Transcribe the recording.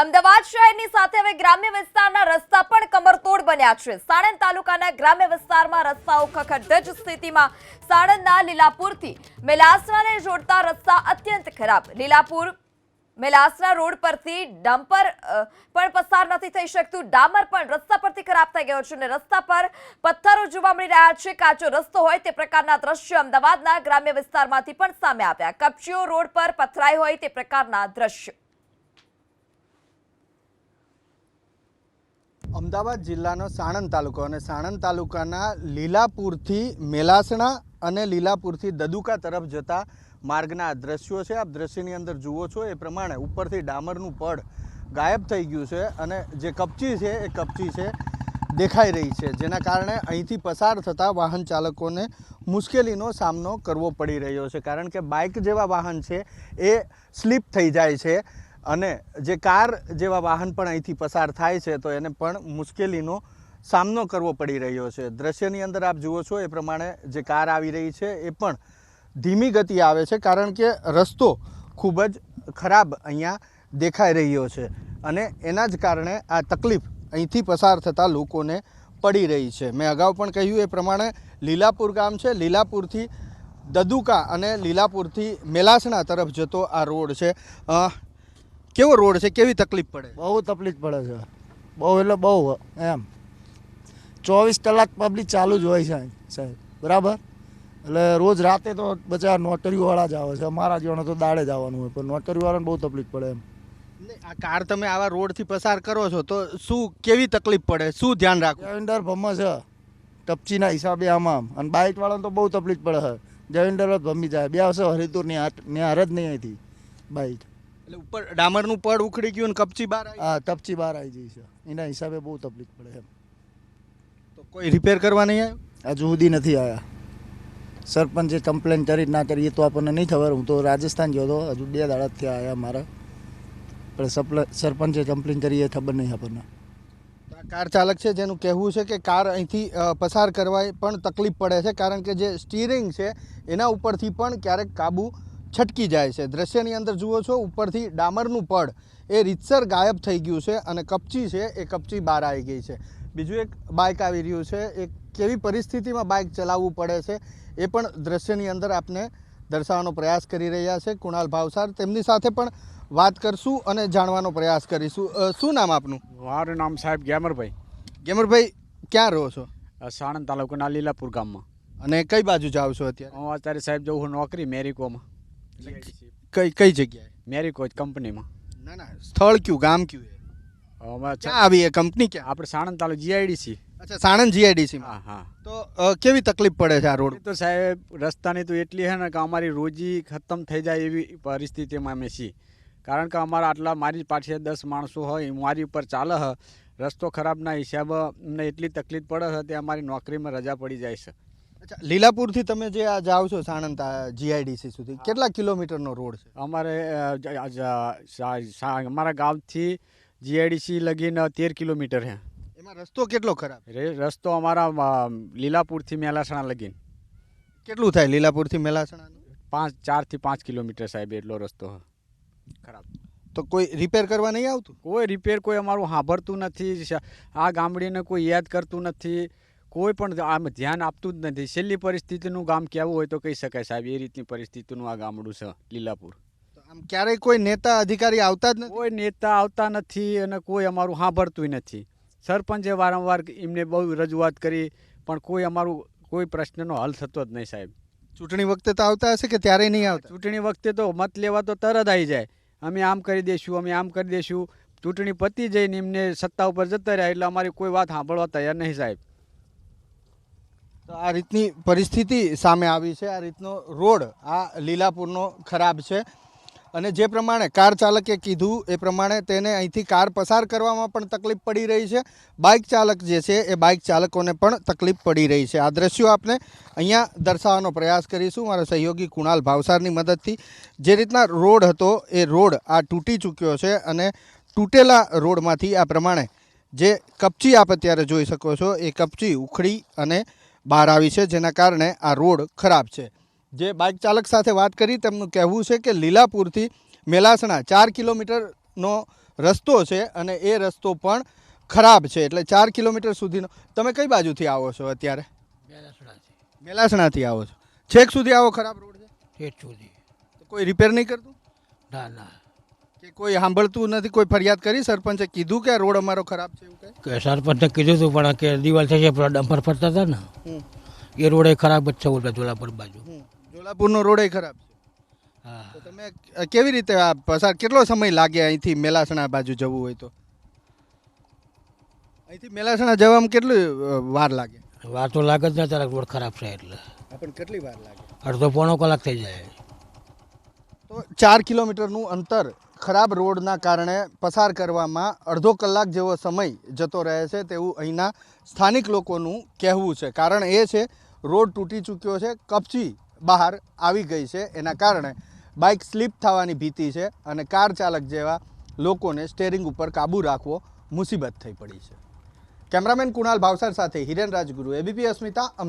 અમદાવાદ શહેરની સાથે હવે ગ્રામ્ય વિસ્તારના રસ્તા પણ કમરતોડ બન્યા છે। સાણંદ તાલુકાના ગ્રામ્ય વિસ્તારમાં રસ્તાઓ ખખડધજ સ્થિતિમાં। સાણંદના લીલાપુરથી મેલાસણાને જોડતા રસ્તા અત્યંત ખરાબ। લીલાપુર મેલાસણા રોડ પરથી ડમ્પર પણ પસાર નથી થઈ શકતું। ડામર પણ રસ્તા પરથી ખરાબ થઈ ગયો છે અને રસ્તા પર પથ્થરો જોવા મળી રહ્યા છે। કાચો રસ્તો હોય તે પ્રકારના દ્રશ્યો અમદાવાદના ગ્રામ્ય વિસ્તારમાંથી પણ સામે આવ્યા। કપચીઓ રોડ પર પથરાઈ હોય તે પ્રકારના દ્રશ્યો। અમદાવાદ જિલ્લાનો સાણંદ તાલુકો અને સાણંદ તાલુકાના લીલાપુરથી મેલાસણા અને લીલાપુરથી દદુકા તરફ જતા માર્ગના આ દ્રશ્યો છે। આપ દ્રશ્યની અંદર જુઓ છો એ પ્રમાણે ઉપરથી ડામરનું પડ ગાયબ થઈ ગયું છે અને જે કપચી છે એ કપચી છે દેખાઈ રહી છે, જેના કારણે અહીંથી પસાર થતા વાહન ચાલકોને મુશ્કેલીનો સામનો કરવો પડી રહ્યો છે, કારણ કે બાઇક જેવા વાહન છે એ સ્લીપ થઈ જાય છે અને જે કાર જેવા વાહન પણ અહીંથી પસાર થાય છે તો એને પણ મુશ્કેલીનો સામનો કરવો પડી રહ્યો છે। દ્રશ્યની અંદર આપ જુઓ છો એ પ્રમાણે જે કાર આવી રહી છે એ પણ ધીમી ગતિ આવે છે, કારણ કે રસ્તો ખૂબ જ ખરાબ અહીંયા દેખાઈ રહ્યો છે અને એના જ કારણે આ તકલીફ અહીંથી પસાર થતા લોકોને પડી રહી છે। મેં અગાઉ પણ કહ્યું એ પ્રમાણે લીલાપુર ગામ છે, લીલાપુરથી દદુકા અને લીલાપુરથી મેલાસણા તરફ જતો આ રોડ છે। કેવો રોડ છે, કેવી તકલીફ પડે? બહુ તકલીફ પડે છે, બહુ એટલે બહુ એમ 24 કલાક પબ્લિક ચાલુ જ હોય છે સાહેબ, બરાબર। એટલે રોજ રાતે તો બધા નોટરીવાળા જ આવે છે, અમારા જેવાનો તો દાડે જ આવવાનું હોય, પણ નોટરીવાળાને બહુ તકલીફ પડે એમ। આ કાર તમે આવા રોડથી પસાર કરો છો તો શું કેવી તકલીફ પડે, શું ધ્યાન રાખો? જવિન્ડર ભમે છે ટપચીના હિસાબે આમાં, અને બાઇકવાળાને તો બહુ તકલીફ પડે છે, જવિન્ડર જ ભમી જાય, બે આવશે હરિતુરની હાર જ નહીં અહીંથી બાઇક, એટલે ઉપર ડામરનું પડ ઉખડી ગયું અને કપચી બહાર આવી? હા, ટપચી બહાર આવી જાય છે, એના હિસાબે બહુ તકલીફ પડે એમ। તો કોઈ રિપેર કરવા નહીં આવ્યું? હજુ સુધી નથી આવ્યા। સરપંચે કમ્પ્લેન કરી ના કરી એ તો આપણને નહીં ખબર, હું તો રાજસ્થાન ગયો હતો, હજુ 2 દાડા થયા આવ્યા મારા, પણ સરપંચે કમ્પ્લેન કરી એ ખબર નહીં આપણને। કાર ચાલક છે જેનું કહેવું છે કે કાર અહીંથી પસાર કરવા પણ તકલીફ પડે છે, કારણ કે જે સ્ટીરિંગ છે એના ઉપરથી પણ ક્યારેક કાબુ છટકી જાય છે। દ્રશ્યની અંદર જુઓ છો ઉપરથી ડામરનું પડ એ રીતસર ગાયબ થઈ ગયું છે અને કપચી છે એ કપચી બહાર આવી ગઈ છે। બીજું એક બાઇક આવી રહ્યું છે, એ કેવી પરિસ્થિતિમાં બાઇક ચલાવવું પડે છે એ પણ દ્રશ્યની અંદર આપને દર્શાવવાનો પ્રયાસ કરી રહ્યા છે કુણાલ ભાવસાર, તેમની સાથે પણ વાત કરશું અને જાણવાનો પ્રયાસ કરીશું। શું નામ આપનું? મારું નામ સાહેબ ગેમરભાઈ। ગેમરભાઈ, ક્યાં રહો છો? સાણંદ તાલુકાના લીલાપુર ગામમાં। અને કઈ બાજુ જાઓ છો અત્યારે? હું અત્યારે સાહેબ જઉં છું નોકરી મેરિકોમાં। કઈ જગ્યાએ? મેરિકો કંપનીમાં। ના ના, સ્થળ ક્યું, ગામ ક્યું? ક્યાં આવી એ કંપની? ક્યાં? આપણે સાણંદ તાલુકા જીઆઈડીસી। અચ્છા, સાણંદ જીઆઈડીસી માં। હા હા। તો કેવી તકલીફ પડે છે આ રોડ? તો સાહેબ રસ્તાની તો એટલી છે ને કે અમારી રોજી ખતમ થઈ જાય એવી પરિસ્થિતિમાં અમે છીએ, કારણ કે અમારા આટલા મારી પાસે 10 માણસો હોય, મારી ઉપર ચાલે છે, રસ્તો ખરાબના હિસાબે અમને એટલી તકલીફ પડે છે તે અમારી નોકરીમાં રજા પડી જાય છે। અચ્છા, લીલાપુરથી તમે જે આ જાઓ છો સાણંદ જીઆઈડીસી સુધી, કેટલા કિલોમીટરનો રોડ છે? અમારે અમારા ગામથી જીઆઈડીસી લગીને 13 કિલોમીટર છે। એમાં રસ્તો કેટલો ખરાબ? રસ્તો અમારા લીલાપુરથી મેલાસણા લગીને કેટલું થાય લીલાપુરથી મેલાસણા? 4 થી 5 કિલોમીટર સાહેબ એટલો રસ્તો ખરાબ। તો કોઈ રિપેર કરવા નહીં આવતું? કોઈ રિપેર કોઈ અમારું સાંભળતું નથી, આ ગામડીને કોઈ યાદ કરતું નથી, કોઈ પણ આમ ધ્યાન આપતું જ નથી। છેલ્લી પરિસ્થિતિનું ગામ કેવું હોય તો કહી શકાય સાહેબ, એ રીતની પરિસ્થિતિનું આ ગામડું છે લીલાપુર। આમ ક્યારેય કોઈ નેતા અધિકારી આવતા જ નથી? કોઈ નેતા આવતા નથી અને કોઈ અમારું સાંભળતું નથી। સરપંચે વારંવાર એમને બહુ રજૂઆત કરી પણ કોઈ અમારું કોઈ પ્રશ્નનો હલ થતો જ નહીં સાહેબ। ચૂંટણી વખતે તો આવતા હશે કે ત્યારે નહીં આવતા? ચૂંટણી વખતે તો મત લેવા તો તરત આવી જાય, અમે આમ કરી દઈશું, અમે આમ કરી દઈશું। ચૂંટણી પતી જઈને એમને સત્તા ઉપર જતા રહ્યા એટલે અમારી કોઈ વાત સાંભળવા તૈયાર નહીં સાહેબ। તો આ રીતની પરિસ્થિતિ સામે આવી છે, આ રીતનો રોડ આ લીલાપુરનો ખરાબ છે અને જે પ્રમાણે કાર ચાલકે કીધું એ પ્રમાણે તેને અહીંથી કાર પસાર કરવામાં પણ તકલીફ પડી રહી છે, બાઇક ચાલક જે છે એ બાઇક ચાલકોને પણ તકલીફ પડી રહી છે। આ દ્રશ્યો આપણે અહીંયા દર્શાવવાનો પ્રયાસ કરીશું મારા સહયોગી કુણાલ ભાવસારની મદદથી। જે રીતના રોડ હતો એ રોડ આ તૂટી ચૂક્યો છે અને તૂટેલા રોડમાંથી આ પ્રમાણે જે કપચી આપ અત્યારે જોઈ શકો છો એ કપચી ઉખડી અને બહાર આવી છે, જેના કારણે આ રોડ ખરાબ છે। જે બાઇક ચાલક સાથે વાત કરી તેમનું કહેવું છે કે લીલાપુરથી મેલાસણા 4 કિલોમીટરનો રસ્તો છે અને એ રસ્તો પણ ખરાબ છે. એટલે 4 કિલોમીટર સુધીનો. તમે કઈ બાજુથી આવો છો અત્યારે? મેલાસણાથી આવો છો. છેક સુધી આવો ખરાબ રોડ છે? છેક સુધી. કોઈ રિપેર નહીં કરતું ના ના કે કોઈ સાંભળતું નથી? કોઈ ફરિયાદ કરી? સરપંચે કીધું કે આ રોડ અમારો ખરાબ છે એવું કંઈ? કે સરપંચને કીધું હતું પણ કે દિવાલ થશે પેલા ડમ્પર ફરતા હતા ને એ રોડ એ ખરાબ જ છે ઓલા જોલાપુર બાજુ. જોલાપુરનો રોડ ખરાબ છે. હા તો તમે કેવી રીતે આ પસાર, કેટલો સમય લાગે અહીંથી મેલાસણા બાજુ જવું હોય તો? અહીંથી મેલાસણા જવામાં કેટલી વાર લાગે? વાર તો લાગે જ ને તારા રોડ ખરાબ છે એટલે પણ કેટલી વાર લાગે? અડધો પોણો કલાક થઈ જાય. તો 4 કિલોમીટરનું અંતર ખરાબ રોડના કારણે પસાર કરવામાં અડધો કલાક જેવો સમય જતો રહે છે તેવું અહીંના સ્થાનિક લોકોનું કહેવું છે. કારણ એ છે રોડ તૂટી ચૂક્યો છે, કપચી બહાર આવી ગઈ છે, એના કારણે બાઇક સ્લીપ થવાની ભીતિ છે અને કાર ચાલક જેવા લોકોને સ્ટેરિંગ ઉપર કાબૂ રાખવો મુસીબત થઈ પડી છે. કેમેરામેન કુણાલ ભાવસાર સાથે હિરેન રાજગુરુ, એબીપી અસ્મિતા.